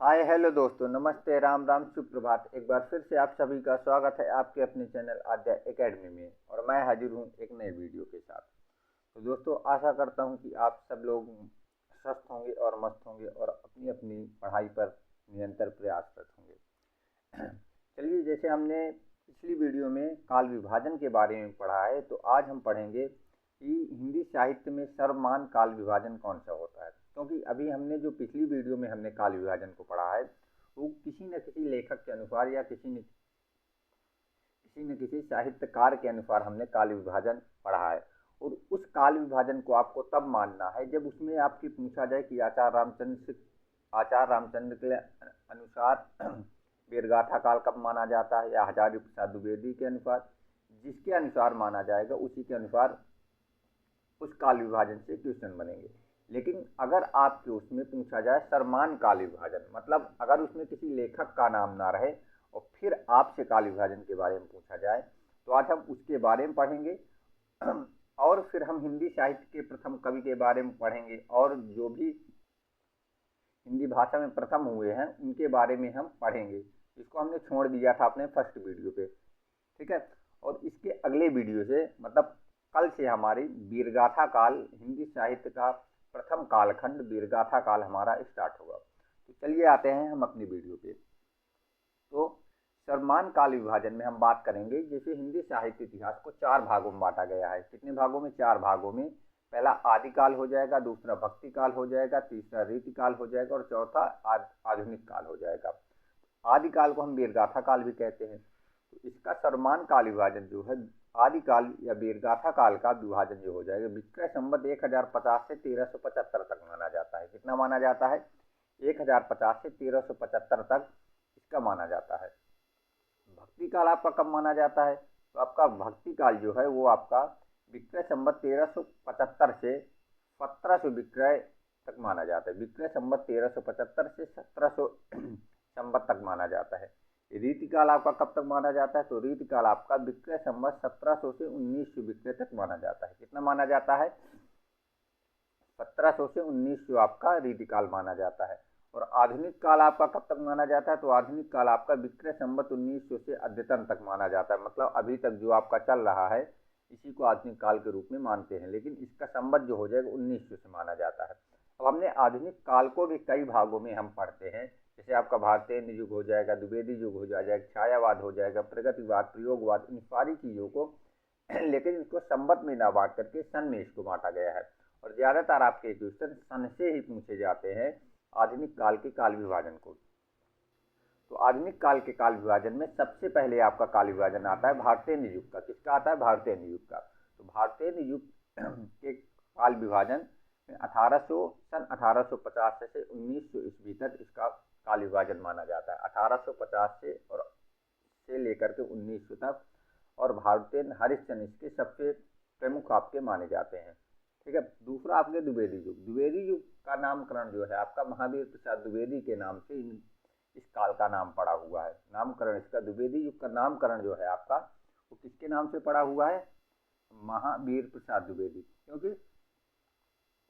Hi hello दोस्तों, नमस्ते, राम राम, सुप्रभात। एक बार फिर से आप सभी का स्वागत है आपके अपने चैनल आद्या एकेडमी में। और मैं हाजिर हूँ एक नए वीडियो के साथ। तो दोस्तों, आशा करता हूँ कि आप सब लोग स्वस्थ होंगे और मस्त होंगे और अपनी अपनी पढ़ाई पर निरंतर प्रयासरत होंगे। चलिए, जैसे हमने पिछली वीडियो में काल विभाजन के बारे में पढ़ा है, तो आज हम पढ़ेंगे कि हिंदी साहित्य में सर्वमान्य काल विभाजन कौन सा होता है। क्योंकि अभी हमने जो पिछली वीडियो में हमने काल विभाजन को पढ़ा है, वो किसी न किसी लेखक के अनुसार या किसी साहित्यकार के अनुसार हमने काल विभाजन पढ़ा है। और उस काल विभाजन को आपको तब मानना है जब उसमें आपकी पूछा जाए कि आचार्य रामचंद्र के अनुसार वीरगाथा काल कब माना जाता है, या हजारी प्रसाद द्विवेदी के अनुसार। जिसके अनुसार माना जाएगा उसी के अनुसार उस काल विभाजन से क्वेश्चन बनेंगे। लेकिन अगर आपके उसमें पूछा जाए सर्वमान्य काल विभाजन, मतलब अगर उसमें किसी लेखक का नाम ना रहे और फिर आपसे काल विभाजन के बारे में पूछा जाए, तो आज हम उसके बारे में पढ़ेंगे। और फिर हम हिंदी साहित्य के प्रथम कवि के बारे में पढ़ेंगे, और जो भी हिंदी भाषा में प्रथम हुए हैं उनके बारे में हम पढ़ेंगे। इसको हमने छोड़ दिया था अपने फर्स्ट वीडियो पे, ठीक है। और इसके अगले वीडियो से, मतलब कल से, हमारी वीरगाथा काल, हिंदी साहित्य का प्रथम कालखंड वीरगाथा काल हमारा स्टार्ट होगा। तो चलिए आते हैं हम अपनी वीडियो पे। तो सर्वमान्य काल विभाजन में हम बात करेंगे, जैसे हिंदी साहित्य इतिहास को 4 भागों में बांटा गया है। कितने भागों में? 4 भागों में। पहला आदिकाल हो जाएगा, दूसरा भक्ति काल हो जाएगा, तीसरा रीति काल हो जाएगा और चौथा आधुनिक काल हो जाएगा। आदिकाल को हम वीरगाथा काल भी कहते हैं। तो इसका सर्वमान्य काल विभाजन जो है, आदिकाल या वीरगाथा काल का विभाजन जो हो जाएगा, विक्रय संवत 1050 से 1375 तक माना जाता है। कितना माना जाता है? 1050 से 1375 तक इसका माना जाता है। भक्ति काल आपका कब माना जाता है? तो आपका भक्ति काल जो है वो आपका विक्रय संवत 1375 से 1700 विक्रय तक माना जाता है। विक्रय संवत 1375 से 1700 संवत तक माना जाता है। रीतिकाल आपका कब तक माना जाता है? तो रीतिकाल आपका विक्रय संवत 1700 से 1900 विक्रय तक माना जाता है। कितना माना जाता है? 1700 से 1900 आपका रीतिकाल माना जाता है। और आधुनिक काल आपका कब तक माना जाता है? तो आधुनिक काल आपका विक्रय संवत 1900 से अद्यतन तक माना जाता है। मतलब अभी तक जो आपका चल रहा है इसी को आधुनिक काल के रूप में मानते हैं, लेकिन इसका संवत जो हो जाएगा 1900 से माना जाता है। अब हमने आधुनिक काल को भी कई भागों में हम पढ़ते हैं। जैसे आपका भारतीय युग हो जाएगा, द्विवेदी युग हो जाएगा, छायावाद हो जाएगा, प्रगतिवाद, प्रयोगवाद, इन सारी चीज़ों को लेकिन इसको संवत में ना बांट करके सन में इसको बांटा गया है। और ज़्यादातर आपके क्वेश्चन सन से ही पूछे जाते हैं आधुनिक काल के काल विभाजन को। तो आधुनिक काल के काल विभाजन में सबसे पहले आपका काल विभाजन आता है भारतीय युग का। किसका आता है? भारतीय युग का। तो भारतीय युग के काल विभाजन में 1850 से 1900 ईस्वी तक इसका काल विभाजन माना जाता है। 1850 से लेकर के 1900 तक। और भारतीय हरिश्चंद्र इसके सबसे प्रमुख आपके माने जाते हैं, ठीक है। दूसरा आपके द्विवेदी युग। द्विवेदी युग का नामकरण जो है आपका महावीर प्रसाद द्विवेदी के नाम से इस काल का नाम पड़ा हुआ है। नामकरण इसका, द्विवेदी युग का नामकरण जो है आपका, वो किसके नाम से पड़ा हुआ है? महावीर प्रसाद द्विवेदी। क्योंकि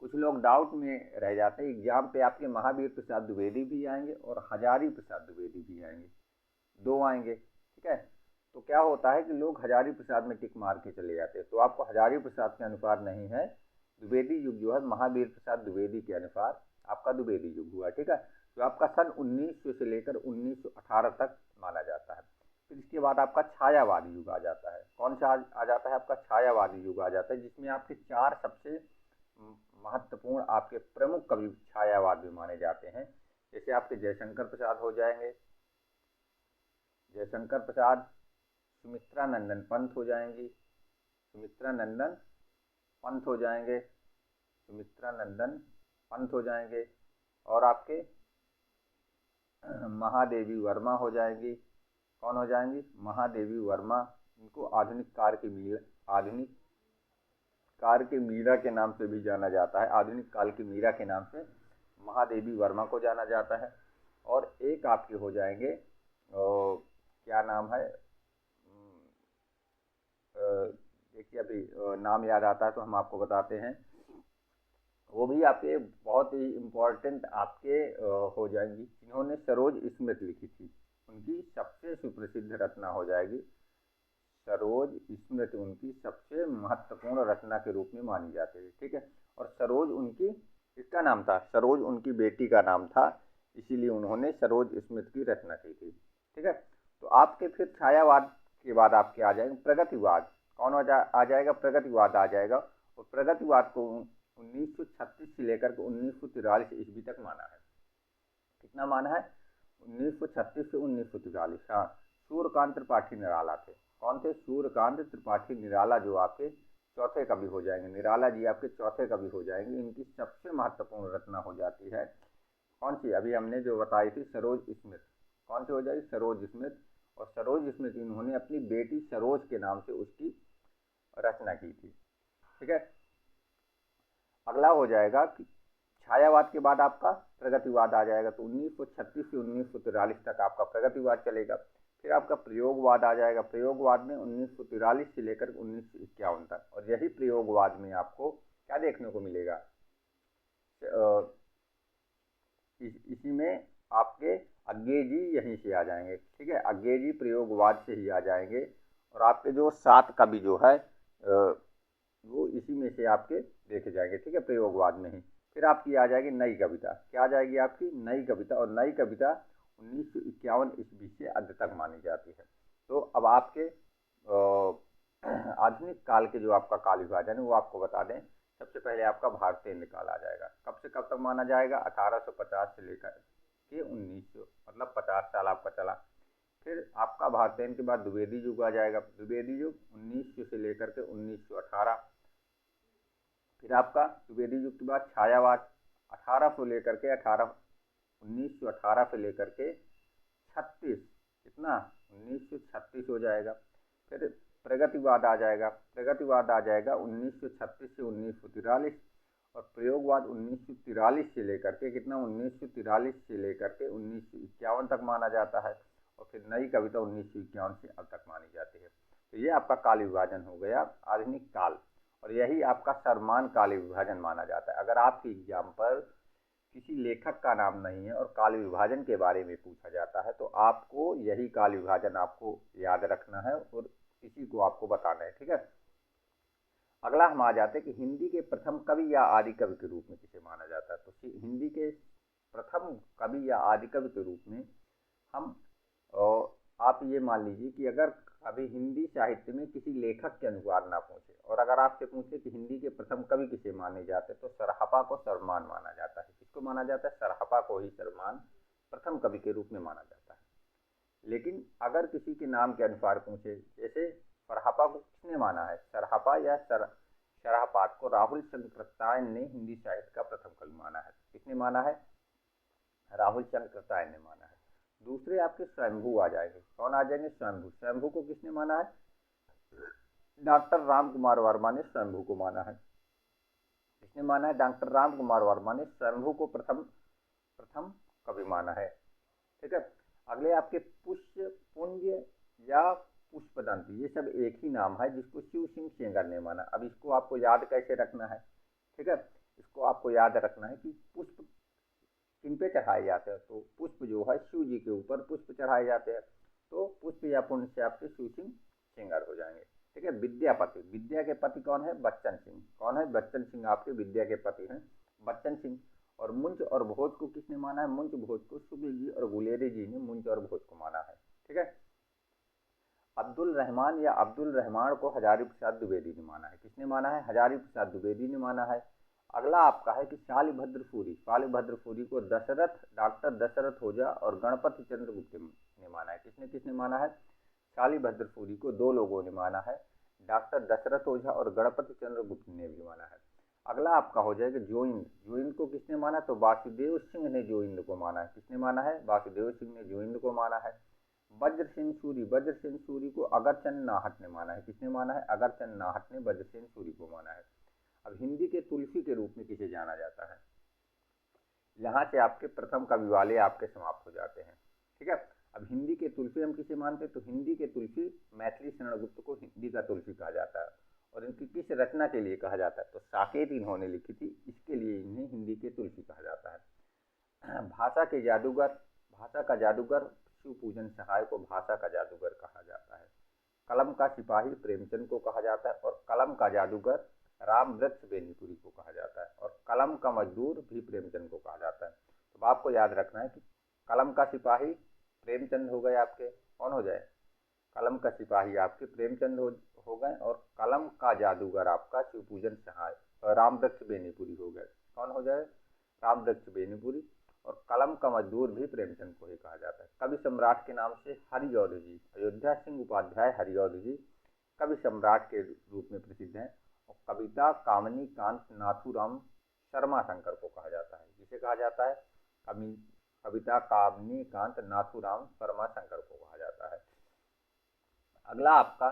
कुछ लोग डाउट में रह जाते हैं, एग्जाम पे आपके महावीर प्रसाद द्विवेदी भी आएंगे और हजारी प्रसाद द्विवेदी भी आएंगे, 2 आएंगे, ठीक है। तो क्या होता है कि लोग हजारी प्रसाद में टिक मार के चले जाते हैं। तो आपको हजारी प्रसाद के अनुसार नहीं है, द्विवेदी युग जो है महावीर प्रसाद द्विवेदी के अनुसार आपका द्विवेदी युग हुआ, ठीक है। जो आपका सन 1900 से लेकर 1918 तक माना जाता है। फिर इसके बाद आपका छायावादी युग आ जाता है। कौन सा आ जाता है? आपका छायावादी युग आ जाता है, जिसमें आपके 4 सबसे महत्वपूर्ण आपके प्रमुख कवि छायावाद में माने जाते हैं। जैसे आपके जयशंकर प्रसाद हो जाएंगे, जयशंकर प्रसाद, सुमित्रा नंदन पंत हो जाएंगी, सुमित्रा नंदन पंत हो जाएंगे, सुमित्रा नंदन पंत हो जाएंगे। और आपके महादेवी वर्मा हो जाएंगी। कौन हो जाएंगी? महादेवी वर्मा। इनको आधुनिक काल के मीरा के नाम से भी जाना जाता है। आधुनिक काल की मीरा के नाम से महादेवी वर्मा को जाना जाता है। और एक आपके हो जाएंगे, क्या नाम है, देखिए अभी नाम याद आता है तो हम आपको बताते हैं। वो भी आपके बहुत ही इम्पोर्टेंट आपके हो जाएंगी। जिन्होंने सरोज स्मृति लिखी थी उनकी सबसे सुप्रसिद्ध रचना हो जाएगी सरोज स्मृति, उनकी सबसे महत्वपूर्ण रचना के रूप में मानी जाती है। ठीक है, और सरोज उनकी किसका नाम था? सरोज उनकी बेटी का नाम था, इसीलिए उन्होंने सरोज स्मृति की रचना की थी। ठीक है, तो आपके फिर छायावाद के बाद आपके आ जाएंगे प्रगतिवाद। कौन आ जाएगा? प्रगतिवाद आ जाएगा। और प्रगतिवाद को 1936 से लेकर के 1943 ईस्वी तक माना है। कितना माना है? 1936 से 1943। हाँ, सूर्यकांत त्रिपाठी निराला थे। कौन थे? सूर्यकांत त्रिपाठी निराला, जो आपके चौथे कवि हो जाएंगे। निराला जी आपके चौथे कवि हो जाएंगे। इनकी सबसे महत्वपूर्ण रचना हो जाती है कौन सी? अभी हमने जो बताई थी सरोज स्मृति। कौन सी हो जाएगी? सरोज स्मृति। और सरोज स्मृति इन्होंने अपनी बेटी सरोज के नाम से उसकी रचना की थी। ठीक है, अगला हो जाएगा कि छायावाद के बाद आपका प्रगतिवाद आ जाएगा। तो 1936 से 1943 तक आपका प्रगतिवाद चलेगा। फिर आपका प्रयोगवाद आ जाएगा। प्रयोगवाद में 1943 से लेकर 1951 तक। और यही प्रयोगवाद में आपको क्या देखने को मिलेगा? इसी में आपके अज्ञे जी यहीं से आ जाएंगे। ठीक है, अज्ञे जी प्रयोगवाद से ही आ जाएंगे। और आपके जो 7 कवि जो है वो इसी में से आपके देखे जाएंगे। ठीक है, प्रयोगवाद में ही। फिर आपकी आ जाएगी नई कविता। क्या आ जाएगी आपकी? नई कविता। और नई कविता 1951 ईस्वी से अंत तक मानी जाती है। तो अब आपके आधुनिक काल के जो आपका काल विभाजन है वो आपको बता दें। सबसे पहले आपका भारतीय काल आ जाएगा। कब से कब तक माना जाएगा? 1850 से लेकर के 1900, मतलब 50 साल आपका चला। फिर आपका भारतीय के बाद द्विवेदी युग आ जाएगा। द्विवेदी युग 1900 से लेकर के 1918। फिर आपका द्विवेदी युग के बाद छायावाद 1800 लेकर के 1918 से लेकर के 36, कितना? 1936 हो जाएगा। फिर प्रगतिवाद आ जाएगा। प्रगतिवाद आ जाएगा 1936 से 1943। और प्रयोगवाद 1943 से लेकर के कितना? 1943 से लेकर के 1951 तक माना जाता है। और फिर नई कविता 1951 से अब तक मानी जाती है। तो ये आपका काल विभाजन हो गया आधुनिक काल। और यही आपका सर्वमान्य काल विभाजन माना जाता है। अगर आपके एग्जाम पर किसी लेखक का नाम नहीं है और काल विभाजन के बारे में पूछा जाता है तो आपको यही काल विभाजन आपको याद रखना है और किसी को आपको बताना है। ठीक है, अगला हम आ जाते हैं कि हिंदी के प्रथम कवि या आदि कवि के रूप में किसे माना जाता है। तो हिंदी के प्रथम कवि या आदि कवि के रूप में हम आप ये मान लीजिए कि अगर अभी हिंदी साहित्य में किसी लेखक के अनुसार ना पूछे और अगर आपसे पूछे कि हिंदी के प्रथम कवि किसे माने जाते तो सरहपा को सर्वमान्य माना जाता है। किसको माना जाता है? सरहपा को ही सर्वमान्य प्रथम कवि के रूप में माना जाता है। लेकिन अगर किसी के नाम के अनुसार पूछे, जैसे सरहपा को किसने माना है? सरहपा या सरहपाठ को राहुल चंद्र कृत्यायन ने हिंदी साहित्य का प्रथम कवि माना है। किसने माना है? राहुल चंद्र कृत्यायन ने माना है। दूसरे आपके स्वयंभू आ जाएंगे। कौन आ जाएंगे? स्वयंभू। स्वयंभू को किसने माना है? डॉक्टर राम कुमार वर्मा ने स्वयंभू को माना है। किसने माना है? डॉक्टर राम कुमार वर्मा ने स्वयंभू को प्रथम कवि माना है। ठीक है, अगले आपके पुष्य पुंज या पुष्पदंत, ये सब एक ही नाम है जिसको शिव सिंह सेंगर ने माना। अब इसको आपको याद कैसे रखना है? ठीक है, इसको आपको याद रखना है कि पुष्प किन पे चढ़ाए जाते हैं। तो पुष्प जो है शिव जी के ऊपर पुष्प चढ़ाए जाते हैं। तो पुष्प या पुण्य से आपके शिव सिंह सेंगर हो जाएंगे। ठीक है, विद्यापति। विद्या के पति कौन है? बच्चन सिंह। कौन है? बच्चन सिंह आपके विद्या के पति हैं, बच्चन सिंह। और मुंज और भोज को किसने माना है? मुंज भोज को सुबीर जी और गुलेरी जी ने मुंज और भोज को माना है। ठीक है, अब्दुल रहमान या अब्दुल रहमान को हजारी प्रसाद द्विवेदी ने माना है। किसने माना है? हजारी प्रसाद द्विवेदी ने माना है। अगला आपका है कि शालिभद्र सूरी। शालिभद्र सूरी को डॉक्टर दशरथ ओझा और गणपति चंद्र गुप्त ने माना है। किसने किसने माना है? शालिभद्र सूरी को 2 लोगों ने माना है, डॉक्टर दशरथ ओझा और गणपति चंद्र गुप्त ने भी माना है। अगला आपका हो जाएगा जोइंद। जोइंद को किसने माना? तो वासुदेव सिंह ने जोइंद को माना है। किसने माना है? वासुदेव सिंह ने जोइंद को माना है। वज्रसेन सूरी। वज्रसेन सूरी को अगरचंद नाहट ने माना है। किसने माना है? अगरचंद नाहट ने वज्रसेन सूरी को माना है। अब हिंदी के तुलसी के रूप में किसे जाना जाता है? यहाँ से आपके प्रथम कवि वाले आपके समाप्त हो जाते हैं। ठीक है, अब हिंदी के तुलसी हम किसे मानते हैं? तो हिंदी के तुलसी मैथिली शरण गुप्त को हिंदी का तुलसी कहा जाता है। और इनकी किस रचना के लिए कहा जाता है, तो साकेत इन्होंने लिखी थी, इसके लिए इन्हें हिंदी के तुलसी कहा जाता है। भाषा के जादूगर, भाषा का जादूगर शिव पूजन सहाय को भाषा का जादूगर कहा जाता है। कलम का सिपाही प्रेमचंद को कहा जाता है, और कलम का जादूगर राम वृक्ष बेनीपुरी को कहा जाता है, और कलम का मजदूर भी प्रेमचंद को कहा जाता है। तो आपको याद रखना है कि कलम का सिपाही प्रेमचंद हो गए आपके, कौन हो जाए, कलम का सिपाही आपके प्रेमचंद हो गए, और कलम का जादूगर आपका शिवपूजन सहाय राम वृक्ष बेनीपुरी हो गए, कौन हो जाए, राम वृक्ष बेनीपुरी। और कलम का मजदूर भी प्रेमचंद को ही कहा जाता है। कवि सम्राट के नाम से हरिऔध जी, अयोध्या सिंह उपाध्याय हरिऔध जी कवि सम्राट के रूप में प्रसिद्ध हैं। और कविता कामनी कांत नाथूराम शर्मा शंकर को कहा जाता है, जिसे कहा जाता है कविता कामनी कांत नाथूराम शर्मा शंकर को कहा जाता है। अगला आपका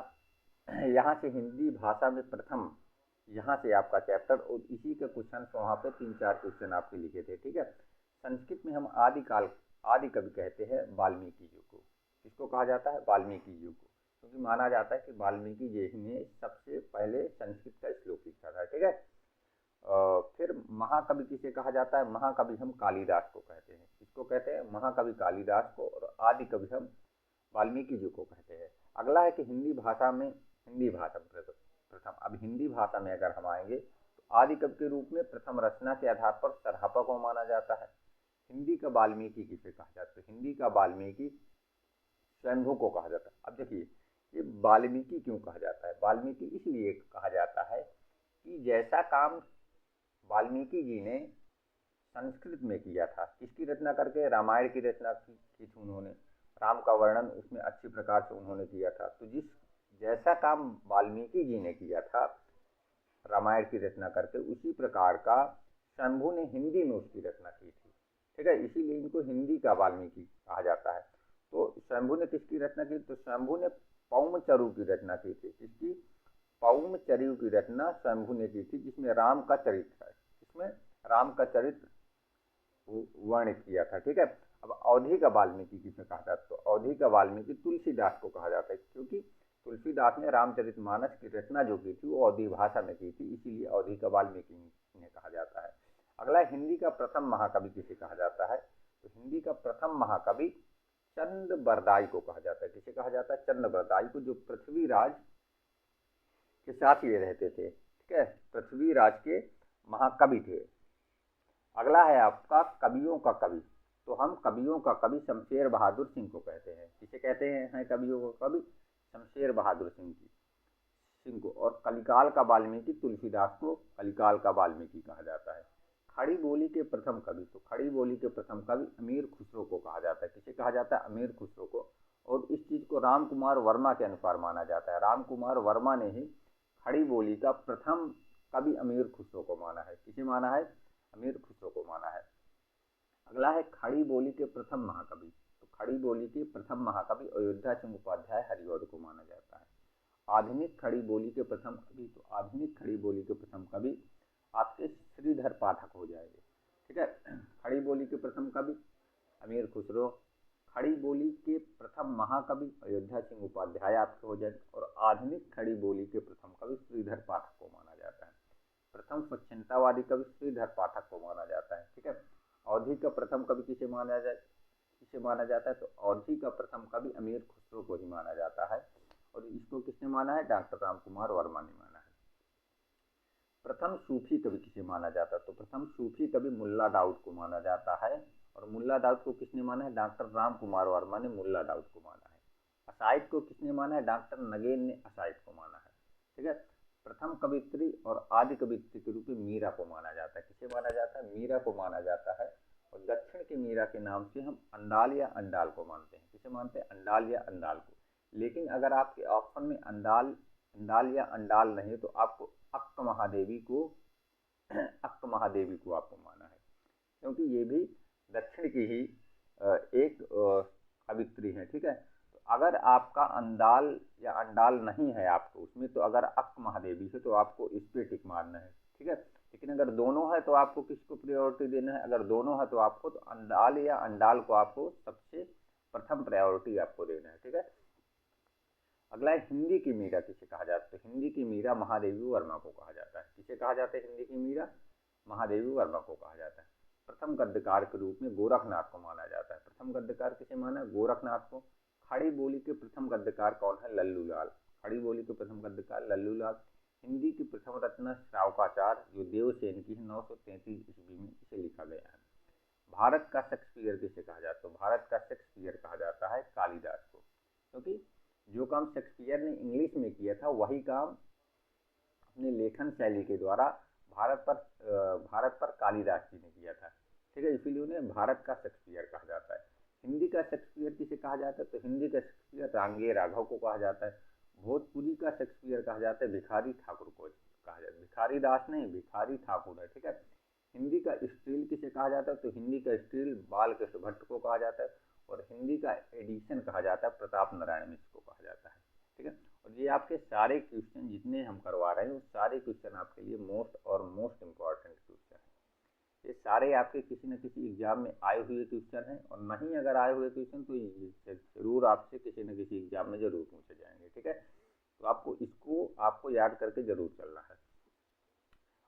यहाँ से हिंदी भाषा में प्रथम, यहाँ से आपका चैप्टर, और इसी के क्वेश्चन वहाँ पे 3-4 क्वेश्चन आपके लिखे थे, ठीक है। संस्कृत में हम आदिकाल, आदि कवि कहते हैं वाल्मीकि जी को। किसको कहा जाता है, वाल्मीकि जी को, क्योंकि माना जाता है कि वाल्मीकि जी ने सबसे पहले संस्कृत का श्लोक लिखा था, ठीक है। फिर महाकवि किसे कहा जाता है, महाकवि हम कालिदास को कहते हैं। किसको कहते हैं, महाकवि कालिदास को, और आदि कवि हम वाल्मीकि जी को कहते हैं। अगला है कि हिंदी भाषा में, हिंदी भाषा प्रथम, अब हिंदी भाषा में अगर हम आएंगे तो आदि कवि के रूप में प्रथम रचना के आधार पर सरहपा को माना जाता है। हिंदी का वाल्मीकि किसे कहा जाता है, हिंदी का वाल्मीकि स्वयंभू को कहा जाता है। अब देखिए ये वाल्मीकि क्यों कहा जाता है, वाल्मीकि इसलिए कहा जाता है कि जैसा काम वाल्मीकि जी ने संस्कृत में किया था, किसकी रचना करके, रामायण की रचना की थी उन्होंने, राम का वर्णन उसमें अच्छी प्रकार से उन्होंने किया था। तो जिस जैसा काम वाल्मीकि जी ने किया था रामायण की रचना करके, उसी प्रकार का शंभू ने हिंदी में उसकी रचना की थी, ठीक है। इसीलिए इनको हिंदी का वाल्मीकि कहा जाता है। तो शंभू ने किसकी रचना की, तो शंभू ने पौमचरू की रचना की थी। किसकी, पौमचरू की रचना शंभू ने की थी, जिसमें राम का चरित्र है, इसमें राम का चरित्र वर्णित किया था, ठीक है। अब अवधी का वाल्मीकि किसे कहा जाता है, तो अवधी का वाल्मीकि तुलसीदास को कहा जाता है, क्योंकि तुलसीदास ने रामचरितमानस की रचना जो की थी वो अवधी भाषा में की थी, इसीलिए अवधी का वाल्मीकि इन्हें कहा जाता है। अगला हिंदी का प्रथम महाकवि किसे कहा जाता है, तो हिंदी का प्रथम महाकवि चंद बरदाई को कहा जाता है। किसे कहा जाता है, चंद बरदाई को, जो पृथ्वीराज के साथ ये रहते थे, ठीक है, पृथ्वीराज के महाकवि थे। अगला है आपका कवियों का कवि, तो हम कवियों का कवि शमशेर बहादुर सिंह को कहते हैं। किसे कहते हैं कवियों का कवि, शमशेर बहादुर सिंह को। और कलिकाल का वाल्मीकि तुलसीदास को कलिकाल का वाल्मीकि कहा जाता है। खड़ी बोली के प्रथम कवि, तो खड़ी बोली के प्रथम कवि अमीर खुसरो को कहा जाता है। किसे कहा जाता है, अमीर खुसरो को। और इस चीज़ को राम कुमार वर्मा के अनुसार माना जाता है। राम कुमार वर्मा ने ही खड़ी बोली का प्रथम कवि अमीर खुसरो को माना है। किसे माना है, अमीर खुसरो को माना है। अगला है खड़ी बोली के प्रथम महाकवि, तो खड़ी बोली के प्रथम महाकवि अयोध्या सिंह उपाध्याय हरिऔध को माना जाता है। आधुनिक खड़ी बोली के प्रथम कवि, तो आधुनिक खड़ी बोली के प्रथम कवि आपके श्रीधर पाठक हो जाएंगे, ठीक है। खड़ी बोली के प्रथम कवि अमीर खुसरो, खड़ी बोली के प्रथम महाकवि अयोध्या सिंह उपाध्याय आपके हो जाएंगे। और आधुनिक खड़ी बोली के प्रथम कवि श्रीधर पाठक को माना जाता है। प्रथम स्वच्छंदतावादी कवि श्रीधर पाठक को माना जाता है, ठीक है। अवधी का प्रथम कवि किसे माना जाता है, तो अवधी का प्रथम कवि अमीर खुसरो को ही माना जाता है। और इसको किसने माना है, डॉक्टर राम कुमार वर्मा ने माना है। प्रथम सूफी कवि किसे माना जाता है, तो प्रथम सूफी कवि मुल्ला दाऊद को माना जाता है। और मुल्ला दाऊद को किसने माना है, डॉक्टर राम कुमार वर्मा ने मुल्ला दाऊद को माना है। असाइद को किसने माना है, डॉक्टर नगेन ने असाइद को माना है, ठीक है। प्रथम कवित्री और आदि कवित्री के रूप में मीरा को माना जाता है। किसे माना जाता है, मीरा को माना जाता है। और दक्षिण के मीरा के नाम से हम अंडाल या अंडाल को मानते हैं। किसे मानते हैं, अंडाल या अंडाल को। लेकिन अगर आपके ऑप्शन में अंडाल या अंडाल नहीं तो आपको अक्क महादेवी को आपको माना है, क्योंकि ये भी दक्षिण की ही एक कवित्री है, ठीक है। तो अगर आपका अंडाल या अंडाल नहीं है आपको उसमें, तो अगर अक्क महादेवी है तो आपको इस पे टिक मारना है, ठीक है। लेकिन अगर दोनों है तो आपको किसको प्रायोरिटी देना है, अगर दोनों है तो आपको तो अंडाल या अंडाल को आपको सबसे प्रथम प्रायोरिटी आपको देना है, ठीक है। अगला है हिंदी की मीरा किसे कहा जाता है? तो हिंदी की मीरा महादेवी वर्मा को कहा जाता है। किसे कहा जाता है हिंदी की मीरा? महादेवी वर्मा को कहा जाता है। प्रथम गद्यकार के रूप में गोरखनाथ को माना जाता है। प्रथम गद्यकार किसे माना? गोरखनाथ को। खड़ी बोली के प्रथम गद्यकार कौन है? लल्लू लाल। खड़ी बोली के प्रथम गद्यकार लल्लू लाल। हिंदी की प्रथम रचना श्रावकाचार जो देवसेन की 933 ईस्वी में इसे लिखा गया है। भारत का शेक्सपियर किसे कहा जाता है? तो भारत का शेक्सपियर कहा जाता है कालिदास को, क्योंकि जो काम शेक्सपियर ने इंग्लिश में किया था वही काम अपने लेखन शैली के द्वारा भारत पर कालिदास जी ने किया था। ठीक है, इसीलिए उन्हें भारत का शेक्सपियर कहा जाता है। हिंदी का शेक्सपियर किसे कहा जाता है? तो हिंदी का शेक्सपियर रांगे राघव को कहा जाता है। भोजपुरी का शेक्सपियर कहा जाता है भिखारी ठाकुर को कहा जाता है। भिखारी दास नहीं, भिखारी ठाकुर है। ठीक है। हिंदी का स्टील किसे कहा जाता है? तो हिंदी का स्टील बालकृष्ण भट्ट को कहा जाता है। और हिंदी का एडिशन कहा जाता है प्रताप नारायण मिश्र को कहा जाता है। ठीक है। और ये आपके सारे क्वेश्चन जितने हम करवा रहे हैं वो सारे क्वेश्चन आपके लिए मोस्ट इम्पॉर्टेंट क्वेश्चन है। ये सारे आपके किसी न किसी एग्जाम में आए हुए क्वेश्चन हैं, और नहीं अगर आए हुए क्वेश्चन तो जरूर आपसे किसी न किसी एग्जाम में जरूर पूछे जाएंगे। ठीक है। तो आपको याद करके जरूर चलना है,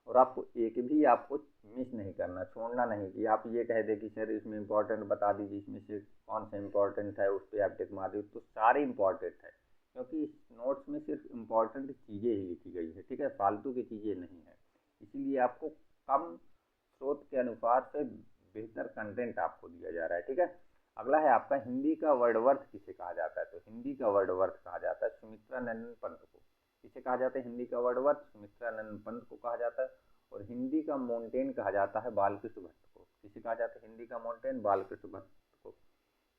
और आपको एक भी आपको मिस नहीं करना, छोड़ना नहीं कि आप ये कह दे कि सर इसमें इंपॉर्टेंट बता दीजिए, इसमें से कौन सा इंपॉर्टेंट है उस पर आप टिक मार दीजिए। तो सारे इंपॉर्टेंट है, क्योंकि इस नोट्स में सिर्फ इम्पॉर्टेंट चीज़ें ही लिखी गई है। ठीक है, फालतू की चीज़ें नहीं है। इसीलिए आपको कम स्रोत के अनुसार से बेहतर कंटेंट आपको दिया जा रहा है। ठीक है। अगला है आपका हिंदी का वर्डवर्थ किसे कहा जाता है? तो हिंदी का वर्डवर्थ कहा जाता है सुमित्रानंद पंत को। किसे कहा जाता है हिंदी का वर्डवर्थ? सुमित्रानंद पंत को कहा जाता है। और हिंदी का माउंटेन कहा जाता है बालकृष्ण भट्ट को। किसे कहा जाता है हिंदी का माउंटेन? बालकृष्ण भट्ट को।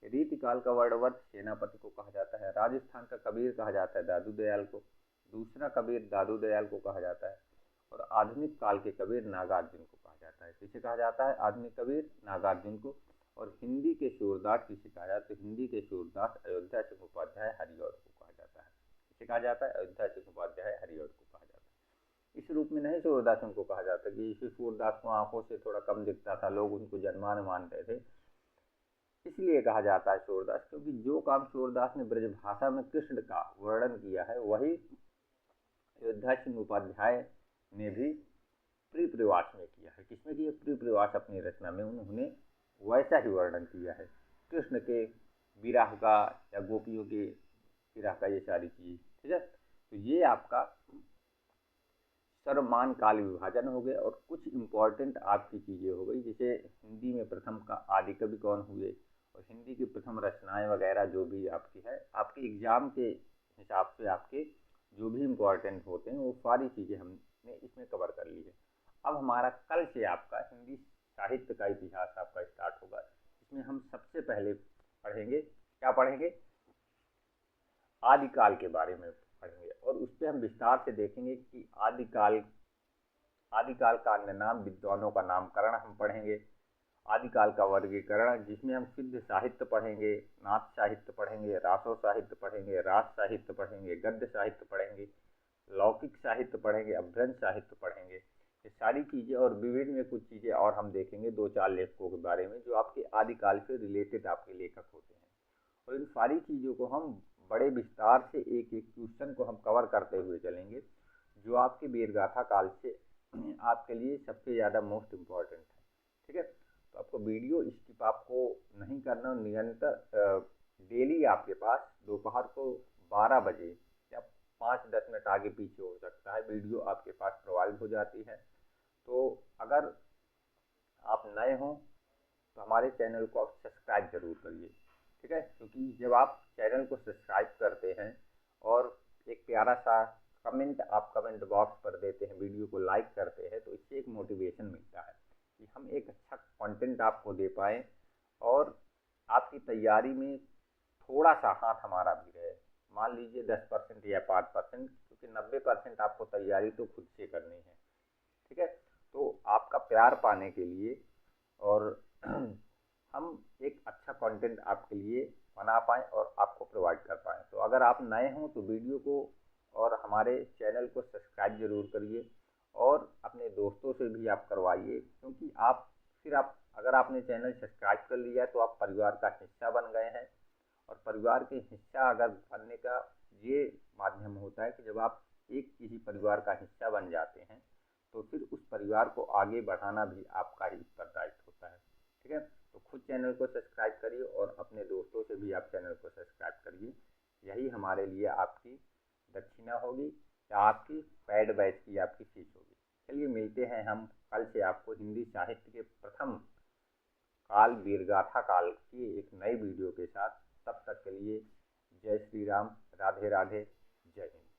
रीतिकाल का वर्डवर्थ सेनापति को कहा जाता है। राजस्थान का कबीर कहा जाता है दादू दयाल को। दूसरा कबीर दादू दयाल को कहा जाता है। और आधुनिक काल के कबीर नागार्जुन को कहा जाता है। किसे कहा जाता है? आधुनिक कबीर नागार्जुन को। और हिंदी के सूरदास किसे कहा जाता है? तो हिंदी के सूरदास अयोध्या सिंह उपाध्याय हरिऔध को कहा जाता है। किसे कहा जाता है? अयोध्या सिंह उपाध्याय हरिऔध को कहा जाता है। इस रूप में नहीं सूरदास उनको कहा जाता कि इसी सूरदास को आंखों से थोड़ा कम दिखता था, लोग उनको जन्मान मानते थे, इसलिए कहा जाता है सूरदास, क्योंकि जो काम सूरदास ने ब्रज भाषा में कृष्ण का वर्णन किया है वही अयोध्या सिंह उपाध्याय ने भी प्रिप्रवास में किया है। किसमें किया? प्रिप्रवास अपनी रचना में उन्होंने वैसा ही वर्णन किया है, कृष्ण के विरह का या गोपियों के विरह का, ये सारी चीज। ठीक है। तो ये आपका सर्वमान काल विभाजन हो गया, और कुछ इम्पोर्टेंट आपकी चीज़ें हो गई, जैसे हिंदी में प्रथम का आदि कवि कौन हुए, और हिंदी की प्रथम रचनाएं वगैरह जो भी आपकी है, आपके एग्जाम के हिसाब से आपके जो भी इम्पोर्टेंट होते हैं वो सारी चीज़ें हमने इसमें कवर कर ली है। अब हमारा कल से आपका हिंदी साहित्य का इतिहास आपका स्टार्ट होगा। इसमें हम सबसे पहले पढ़ेंगे, क्या पढ़ेंगे? आदिकाल के बारे में पढ़ेंगे, और उस पर हम विस्तार से देखेंगे कि आदिकाल का अन्य नाम, विद्वानों का नामकरण हम पढ़ेंगे। आदिकाल का वर्गीकरण, जिसमें हम सिद्ध साहित्य पढ़ेंगे, नाथ साहित्य पढ़ेंगे, रासो साहित्य पढ़ेंगे, रास साहित्य पढ़ेंगे, गद्य साहित्य पढ़ेंगे, लौकिक साहित्य पढ़ेंगे, अभ्रंश साहित्य पढ़ेंगे। ये सारी चीज़ें और विभिन्न में कुछ चीज़ें और हम देखेंगे 2-4 लेखकों के बारे में जो आपके आदिकाल से रिलेटेड आपके लेखक होते हैं। और इन सारी चीज़ों को हम बड़े विस्तार से एक एक क्वेश्चन को हम कवर करते हुए चलेंगे, जो आपके वीरगाथा काल से आपके लिए सबसे ज़्यादा मोस्ट इम्पॉर्टेंट है। ठीक है। तो आपको वीडियो स्किप आपको नहीं करना, निरंतर डेली आपके पास दोपहर को 12 बजे या 5-10 मिनट आगे पीछे हो सकता है, वीडियो आपके पास प्रोवाइड हो जाती है। तो अगर आप नए हों तो हमारे चैनल को आप सब्सक्राइब जरूर करिए। ठीक है, क्योंकि जब आप चैनल को सब्सक्राइब करते हैं और एक प्यारा सा आप कमेंट बॉक्स पर देते हैं, वीडियो को लाइक करते हैं, तो इससे एक मोटिवेशन मिलता है कि हम एक अच्छा कंटेंट आपको दे पाएँ, और आपकी तैयारी में थोड़ा सा हाथ हमारा भी रहे। मान लीजिए 10% या 5%, क्योंकि 90% आपको तैयारी तो खुद से करनी है। ठीक है। तो आपका प्यार पाने के लिए और हम एक अच्छा कंटेंट आपके लिए बना पाएँ और आपको प्रोवाइड कर पाएँ। तो अगर आप नए हों तो वीडियो को और हमारे चैनल को सब्सक्राइब ज़रूर करिए, और अपने दोस्तों से भी आप करवाइए, क्योंकि अगर आपने चैनल सब्सक्राइब कर लिया तो आप परिवार का हिस्सा बन गए हैं, और परिवार के हिस्सा अगर बनने का ये माध्यम होता है कि जब आप एक किसी परिवार का हिस्सा बन जाते हैं तो फिर उस परिवार को आगे बढ़ाना भी आपका ही उत्तरदायित्व होता है। ठीक है, तो खुद चैनल को सब्सक्राइब करिए और अपने दोस्तों से भी आप चैनल को सब्सक्राइब करिए। यही हमारे लिए आपकी दक्षिणा होगी या आपकी पेड बैच की आपकी फीस होगी। चलिए मिलते हैं हम कल से आपको हिंदी साहित्य के प्रथम काल वीरगाथा काल की एक नई वीडियो के साथ। तब तक के लिए जय श्री राम, राधे राधे, जय हिंद।